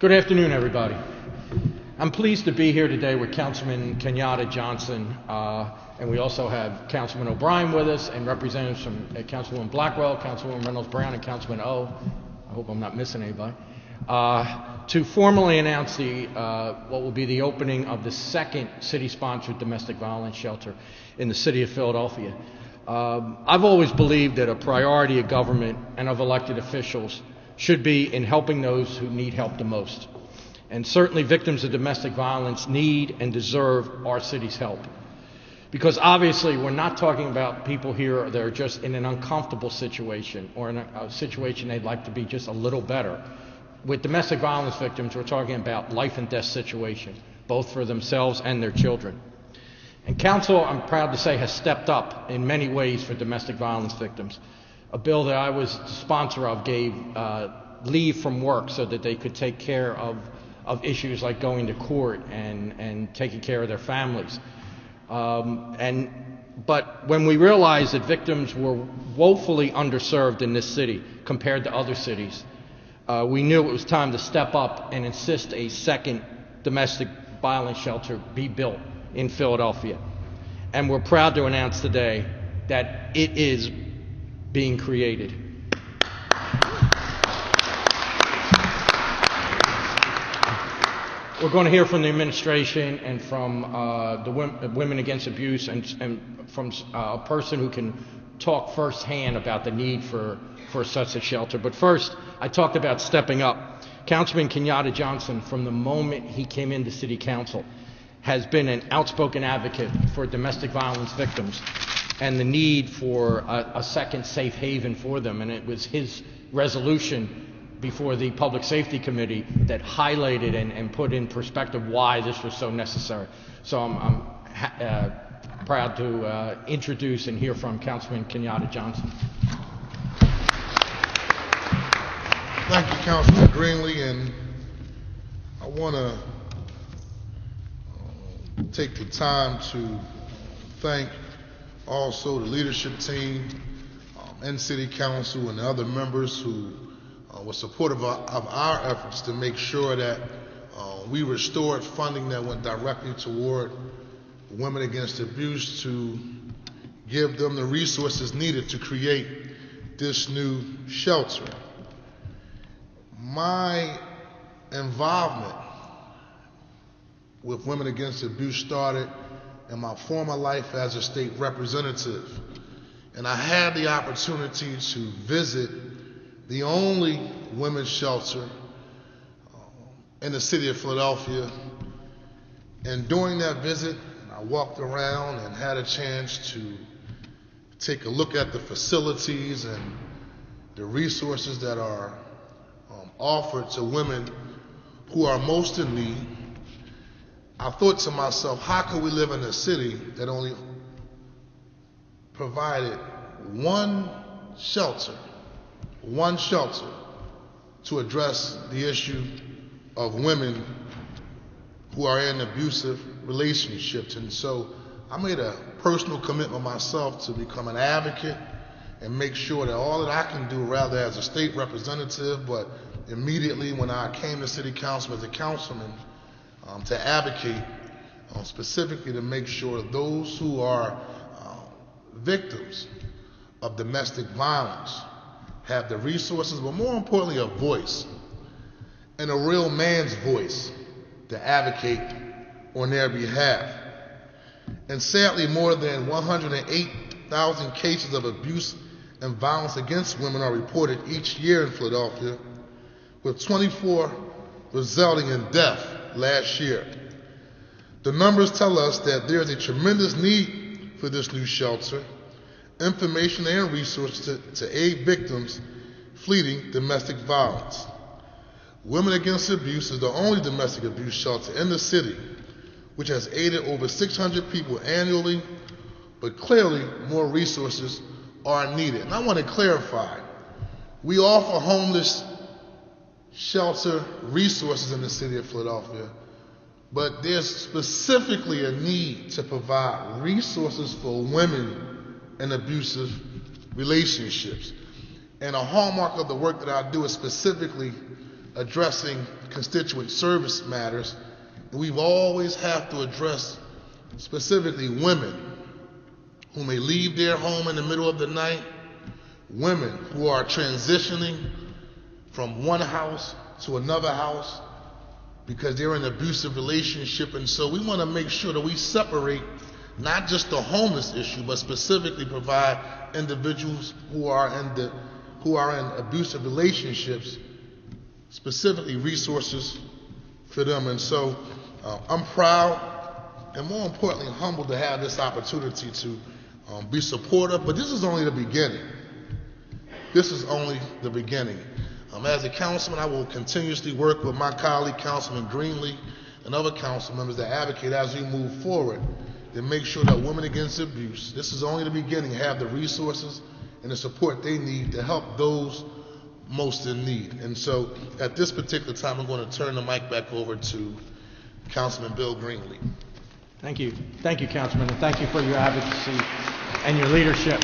Good afternoon, everybody. I'm pleased to be here today with Councilman Kenyatta Johnson, and we also have Councilman O'Brien with us, and representatives from Councilwoman Blackwell, Councilwoman Reynolds Brown, and Councilman O. I hope I'm not missing anybody. To formally announce what will be the opening of the second city-sponsored domestic violence shelter in the city of Philadelphia. I've always believed that a priority of government and of elected officials should be in helping those who need help the most. And certainly victims of domestic violence need and deserve our city's help. Because obviously we're not talking about people here that are just in an uncomfortable situation or in a situation they'd like to be just a little better. With domestic violence victims, we're talking about life and death situation, both for themselves and their children. And Council, I'm proud to say, has stepped up in many ways for domestic violence victims. A bill that I was the sponsor of gave leave from work so that they could take care of issues like going to court and taking care of their families. But when we realized that victims were woefully underserved in this city compared to other cities, we knew it was time to step up and insist a second domestic violence shelter be built in Philadelphia. And we're proud to announce today that it is being created. We're going to hear from the administration and from the Women Against Abuse and from a person who can talk firsthand about the need for such a shelter. But first, I talked about stepping up. Councilman Kenyatta Johnson, from the moment he came into City Council, has been an outspoken advocate for domestic violence victims and the need for a second safe haven for them. And it was his resolution before the Public Safety Committee that highlighted and put in perspective why this was so necessary. So I'm proud to introduce and hear from Councilman Kenyatta Johnson. Thank you, Councilman Greenlee, and I want to take the time to thank also the leadership team and City Council and the other members who were supportive of our efforts to make sure that we restored funding that went directly toward Women Against Abuse to give them the resources needed to create this new shelter. My involvement with Women Against Abuse started in my former life as a state representative, and I had the opportunity to visit the only women's shelter in the city of Philadelphia. And during that visit, I walked around and had a chance to take a look at the facilities and the resources that are offered to women who are most in need. I thought to myself, how could we live in a city that only provided one shelter to address the issue of women who are in abusive relationships? And so I made a personal commitment myself to become an advocate and make sure that all that I can do, rather as a state representative, but immediately when I came to City Council as a councilman, to advocate specifically to make sure those who are victims of domestic violence have the resources, but more importantly, a voice, and a real man's voice to advocate on their behalf. And sadly, more than 108,000 cases of abuse and violence against women are reported each year in Philadelphia, with 24 resulting in death last year. The numbers tell us that there is a tremendous need for this new shelter, information and resources to aid victims fleeing domestic violence. Women Against Abuse is the only domestic abuse shelter in the city, which has aided over 600 people annually, but clearly more resources are needed. And I want to clarify, we offer homeless shelter resources in the city of Philadelphia, but there's specifically a need to provide resources for women in abusive relationships. And a hallmark of the work that I do is specifically addressing constituent service matters, we've always have to address specifically women who may leave their home in the middle of the night, women who are transitioning from one house to another house because they're in an abusive relationship. And so we want to make sure that we separate not just the homeless issue, but specifically provide individuals who are in abusive relationships, specifically resources for them. And so I'm proud and, more importantly, humbled to have this opportunity to be supportive. But this is only the beginning. This is only the beginning. As a councilman, I will continuously work with my colleague, Councilman Greenlee, and other council members to advocate as we move forward to make sure that women against abuse, this is only the beginning, have the resources and the support they need to help those most in need. And so at this particular time, I'm going to turn the mic back over to Councilman Bill Greenlee. Thank you. Thank you, Councilman, and thank you for your advocacy and your leadership.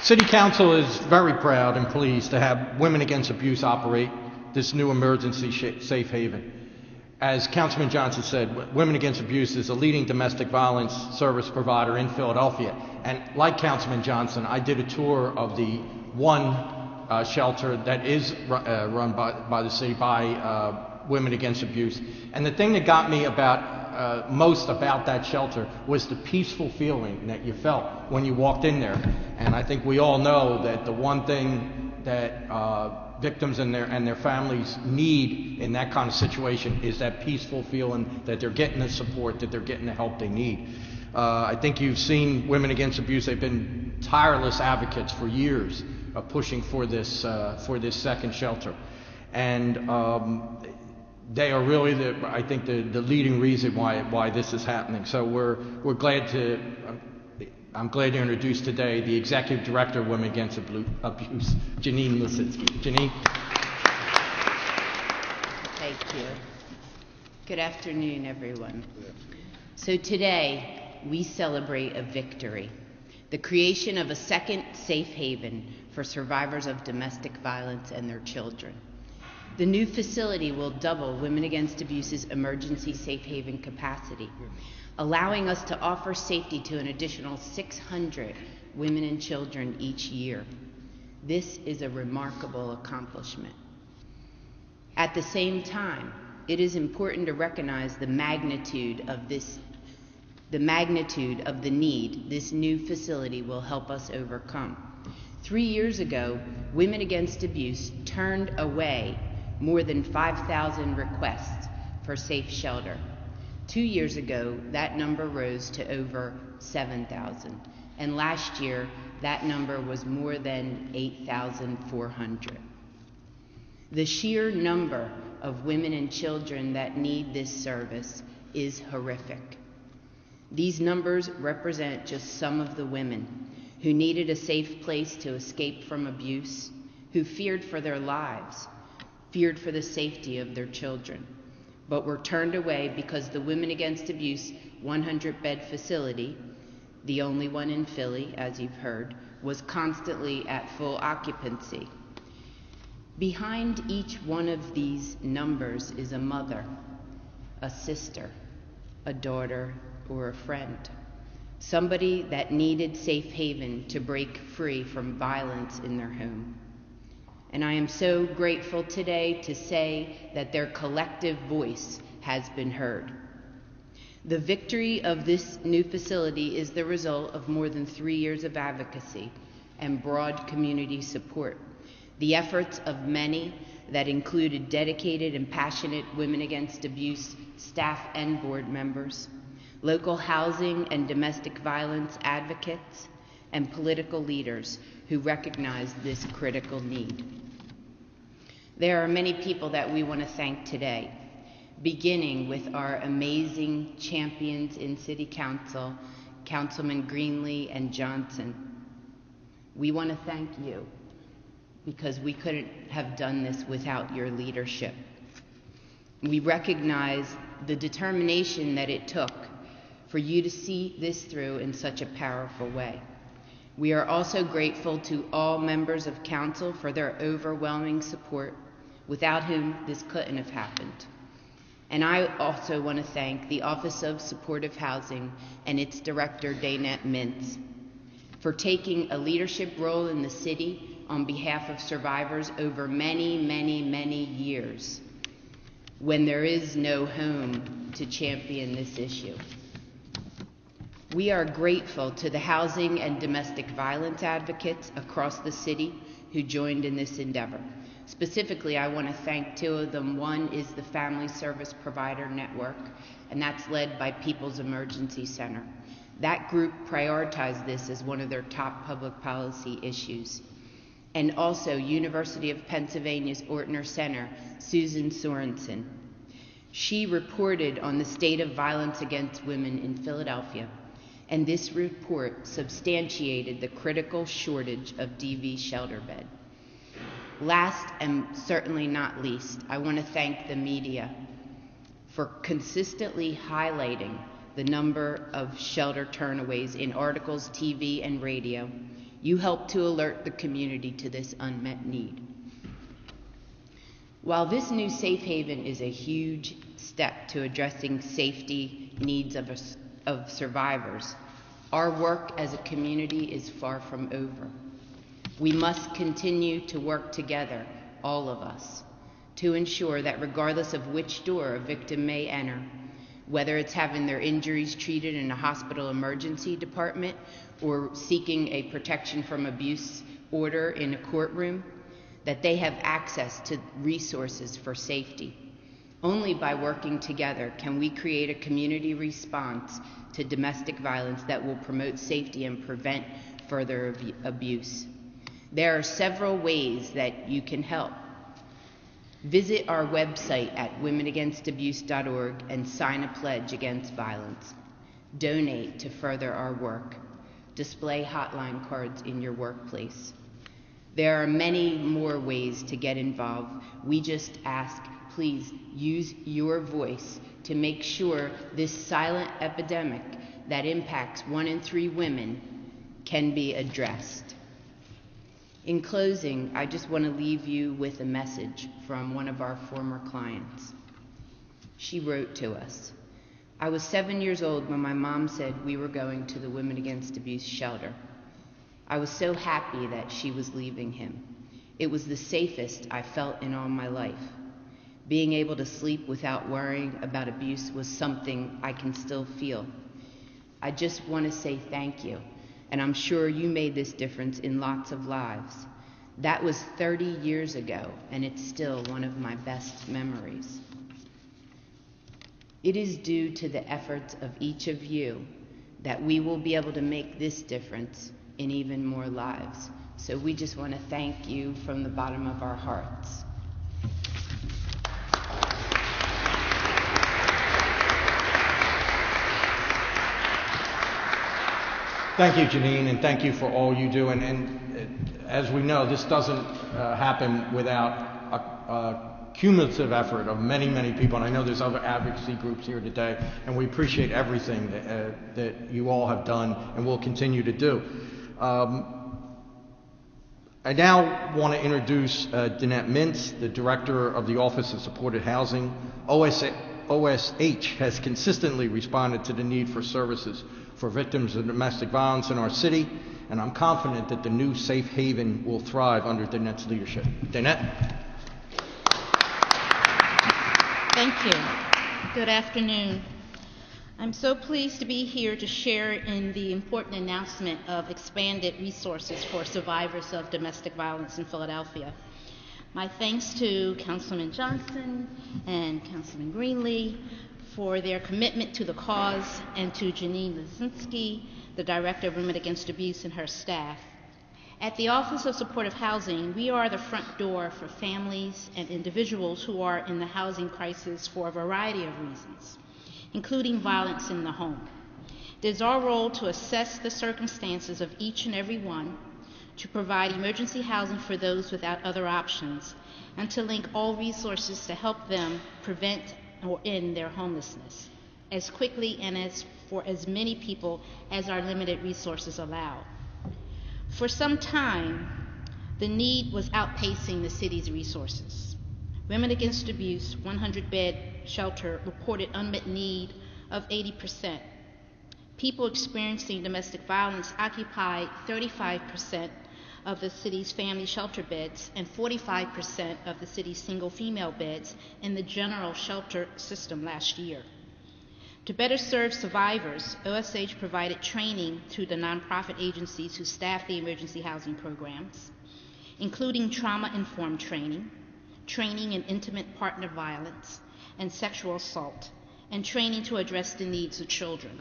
City Council is very proud and pleased to have Women Against Abuse operate this new emergency safe haven. As Councilman Johnson said, Women Against Abuse is a leading domestic violence service provider in Philadelphia. And like Councilman Johnson, I did a tour of the one shelter that is run by the city by Women Against Abuse. And the thing that got me most about that shelter was the peaceful feeling that you felt when you walked in there. And I think we all know that the one thing that victims and their families need in that kind of situation is that peaceful feeling that they're getting the support, that they're getting the help they need. I think you've seen Women Against Abuse. They've been tireless advocates for years of pushing for this second shelter. And they are really the leading reason why this is happening. So we're glad to. I'm glad to introduce today the Executive Director of Women Against Abuse, Janine Lisitsky. Janine. Thank you. Good afternoon, everyone. So today we celebrate a victory, the creation of a second safe haven for survivors of domestic violence and their children. The new facility will double Women Against Abuse's emergency safe haven capacity, allowing us to offer safety to an additional 600 women and children each year. This is a remarkable accomplishment. At the same time, it is important to recognize the magnitude of the need this new facility will help us overcome. 3 years ago, Women Against Abuse turned away more than 5,000 requests for safe shelter. 2 years ago, that number rose to over 7,000. And last year, that number was more than 8,400. The sheer number of women and children that need this service is horrific. These numbers represent just some of the women who needed a safe place to escape from abuse, who feared for their lives, feared for the safety of their children, but were turned away because the Women Against Abuse 100-bed facility, the only one in Philly, as you've heard, was constantly at full occupancy. Behind each one of these numbers is a mother, a sister, a daughter, or a friend, somebody that needed safe haven to break free from violence in their home. And I am so grateful today to say that their collective voice has been heard. The victory of this new facility is the result of more than 3 years of advocacy and broad community support. The efforts of many that included dedicated and passionate Women Against Abuse staff and board members, local housing and domestic violence advocates, and political leaders who recognized this critical need. There are many people that we want to thank today, beginning with our amazing champions in City Council, Councilman Greenlee and Johnson. We want to thank you because we couldn't have done this without your leadership. We recognize the determination that it took for you to see this through in such a powerful way. We are also grateful to all members of council for their overwhelming support, without whom this couldn't have happened. And I also want to thank the Office of Supportive Housing and its director, Danette Mintz, for taking a leadership role in the city on behalf of survivors over many, many, many years, when there is no home to champion this issue. We are grateful to the housing and domestic violence advocates across the city who joined in this endeavor. Specifically, I want to thank two of them. One is the Family Service Provider Network, and that's led by People's Emergency Center. That group prioritized this as one of their top public policy issues. And also University of Pennsylvania's Ortner Center, Susan Sorensen. She reported on the state of violence against women in Philadelphia, and this report substantiated the critical shortage of DV shelter bed. Last and certainly not least, I want to thank the media for consistently highlighting the number of shelter turnaways in articles, TV, and radio. You helped to alert the community to this unmet need. While this new safe haven is a huge step to addressing safety needs of survivors, our work as a community is far from over. We must continue to work together, all of us, to ensure that regardless of which door a victim may enter, whether it's having their injuries treated in a hospital emergency department or seeking a protection from abuse order in a courtroom, that they have access to resources for safety. Only by working together can we create a community response to domestic violence that will promote safety and prevent further abuse. There are several ways that you can help. Visit our website at womenagainstabuse.org and sign a pledge against violence. Donate to further our work. Display hotline cards in your workplace. There are many more ways to get involved. We just ask, please use your voice to make sure this silent epidemic that impacts 1 in 3 women can be addressed. In closing, I just want to leave you with a message from one of our former clients. She wrote to us, "I was 7 years old when my mom said we were going to the Women Against Abuse shelter. I was so happy that she was leaving him. It was the safest I felt in all my life. Being able to sleep without worrying about abuse was something I can still feel. I just want to say thank you. And I'm sure you made this difference in lots of lives. That was 30 years ago, and it's still one of my best memories." It is due to the efforts of each of you that we will be able to make this difference in even more lives. So we just want to thank you from the bottom of our hearts. Thank you, Janine, and thank you for all you do. And as we know, this doesn't happen without a cumulative effort of many, many people. And I know there's other advocacy groups here today, and we appreciate everything that you all have done and will continue to do. I now want to introduce Danette Mintz, the Director of the Office of Supported Housing. OSH has consistently responded to the need for services for victims of domestic violence in our city, and I'm confident that the new safe haven will thrive under Danette's leadership. Danette? Thank you. Good afternoon. I'm so pleased to be here to share in the important announcement of expanded resources for survivors of domestic violence in Philadelphia. My thanks to Councilman Johnson and Councilman Greenlee for their commitment to the cause, and to Janine Lisinski, the Director of Women Against Abuse, and her staff. At the Office of Supportive Housing, we are the front door for families and individuals who are in the housing crisis for a variety of reasons, including violence in the home. It is our role to assess the circumstances of each and every one, to provide emergency housing for those without other options, and to link all resources to help them prevent or end their homelessness as quickly and for as many people as our limited resources allow. For some time, the need was outpacing the city's resources. Women Against Abuse 100-bed shelter reported unmet need of 80%. People experiencing domestic violence occupied 35% of the city's family shelter beds and 45% of the city's single female beds in the general shelter system last year. To better serve survivors, OSH provided training through the nonprofit agencies who staff the emergency housing programs, including trauma-informed training, training in intimate partner violence and sexual assault, and training to address the needs of children.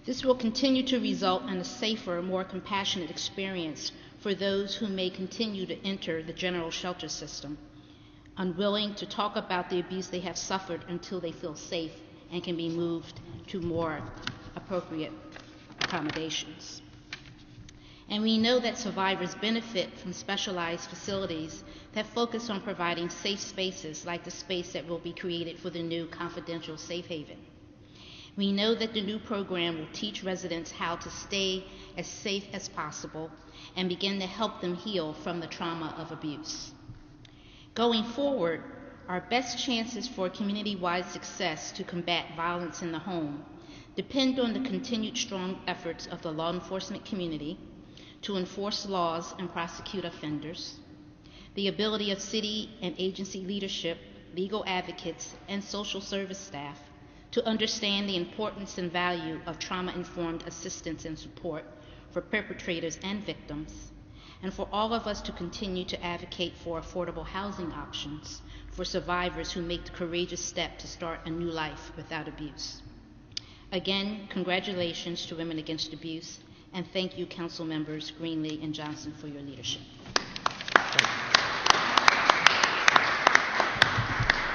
This will continue to result in a safer, more compassionate experience for those who may continue to enter the general shelter system, unwilling to talk about the abuse they have suffered until they feel safe and can be moved to more appropriate accommodations. And we know that survivors benefit from specialized facilities that focus on providing safe spaces like the space that will be created for the new confidential safe haven. We know that the new program will teach residents how to stay as safe as possible and begin to help them heal from the trauma of abuse. Going forward, our best chances for community-wide success to combat violence in the home depend on the continued strong efforts of the law enforcement community to enforce laws and prosecute offenders, the ability of city and agency leadership, legal advocates, and social service staff to understand the importance and value of trauma-informed assistance and support for perpetrators and victims, and for all of us to continue to advocate for affordable housing options for survivors who make the courageous step to start a new life without abuse. Again, congratulations to Women Against Abuse, and thank you, Council Members Greenlee and Johnson, for your leadership.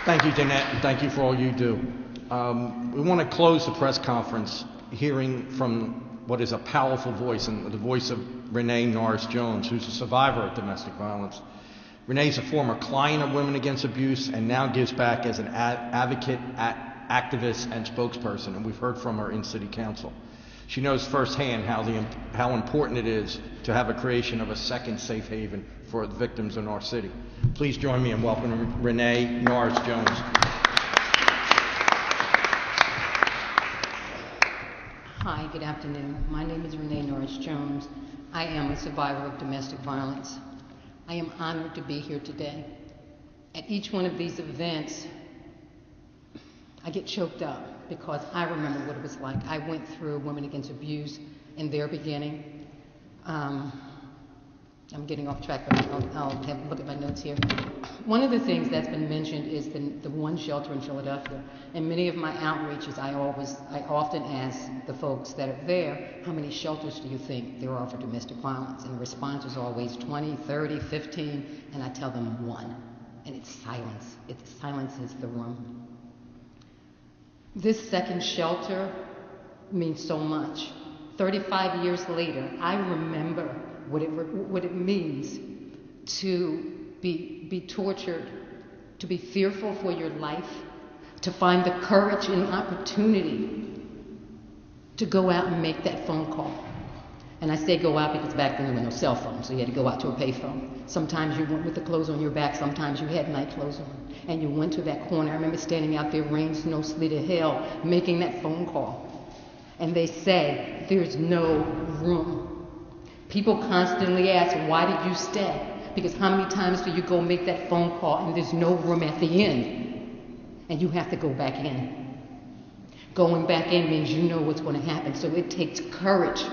Thank you, Danette, and thank you for all you do. We want to close the press conference hearing from what is a powerful voice, and the voice of Renee Norris-Jones, who's a survivor of domestic violence. Renee is a former client of Women Against Abuse and now gives back as an advocate, activist, and spokesperson, and we've heard from her in City Council. She knows firsthand how important it is to have a creation of a second safe haven for the victims in our city. Please join me in welcoming Renee Norris-Jones. Hi, good afternoon. My name is Renee Norris-Jones. I am a survivor of domestic violence. I am honored to be here today. At each one of these events, I get choked up because I remember what it was like. I went through Women Against Abuse in their beginning. I'm getting off track, but I'll have a look at my notes here. One of the things that's been mentioned is the one shelter in Philadelphia. In many of my outreaches, I often ask the folks that are there, how many shelters do you think there are for domestic violence? And the response is always 20, 30, 15, and I tell them one. And it's silence. It silences the room. This second shelter means so much. 35 years later, I remember what it means to be tortured, to be fearful for your life, to find the courage and opportunity to go out and make that phone call. And I say go out because back then there were no cell phones, so you had to go out to a payphone. Sometimes you went with the clothes on your back, sometimes you had night clothes on. And you went to that corner. I remember standing out there, rain, snow, sleet, or hail, making that phone call. And they say, there's no room. People constantly ask, why did you stay? Because how many times do you go make that phone call and there's no room at the end? And you have to go back in. Going back in means you know what's going to happen. So it takes courage.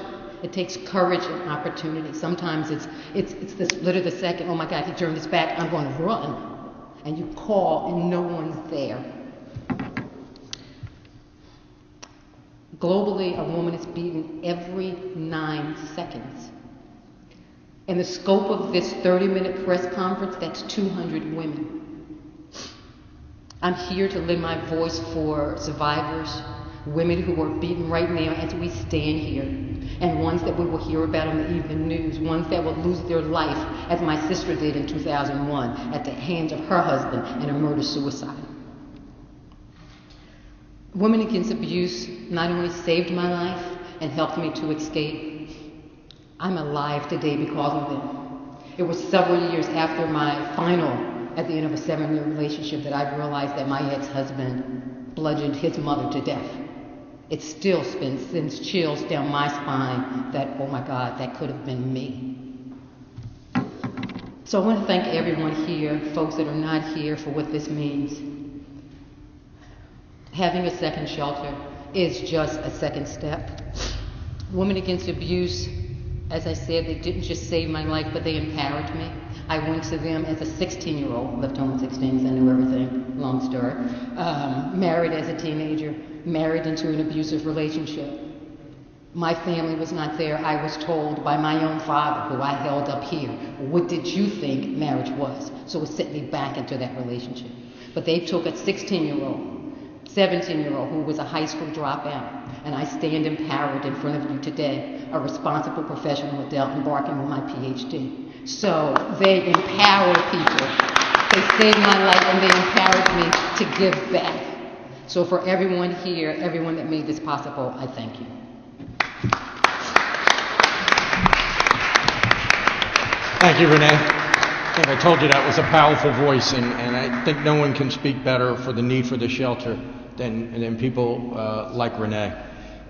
It takes courage and opportunity. Sometimes it's the split of the second. Oh my God, he turned his back. I'm going to run. And you call and no one's there. Globally, a woman is beaten every 9 seconds. In the scope of this 30-minute press conference, that's 200 women. I'm here to lend my voice for survivors, women who are beaten right now as we stand here, and ones that we will hear about on the evening news, ones that will lose their life, as my sister did in 2001, at the hands of her husband in a murder-suicide. Women Against Abuse not only saved my life and helped me to escape, I'm alive today because of them. It was several years after my final at the end of a 7-year relationship that I realized that my ex-husband bludgeoned his mother to death. It still sends chills down my spine that, oh my God, that could have been me. So I want to thank everyone here, folks that are not here, for what this means. Having a second shelter is just a second step. Women Against Abuse, as I said, they didn't just save my life, but they empowered me. I went to them as a 16-year-old, left home at 16 because I knew everything, long story. Married as a teenager, married into an abusive relationship. My family was not there. I was told by my own father, who I held up here, what did you think marriage was? So it sent me back into that relationship. But they took a 16-year-old, 17-year-old who was a high school dropout, and I stand empowered in front of you today, a responsible professional adult embarking on my PhD. So they empower people. They saved my life and they empowered me to give back. So for everyone here, everyone that made this possible, I thank you. Thank you, Renee. I think I told you that was a powerful voice, and I think no one can speak better for the need for the shelter than people like Renee.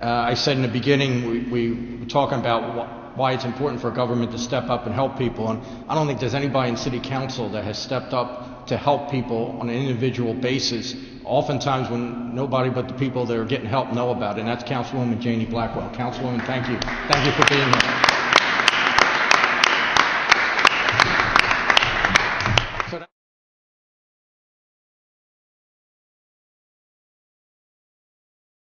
I said in the beginning, we were talking about why it's important for government to step up and help people, and I don't think there's anybody in City Council that has stepped up to help people on an individual basis, oftentimes when nobody but the people that are getting help know about it, and that's Councilwoman Janie Blackwell. Councilwoman, thank you. Thank you for being here.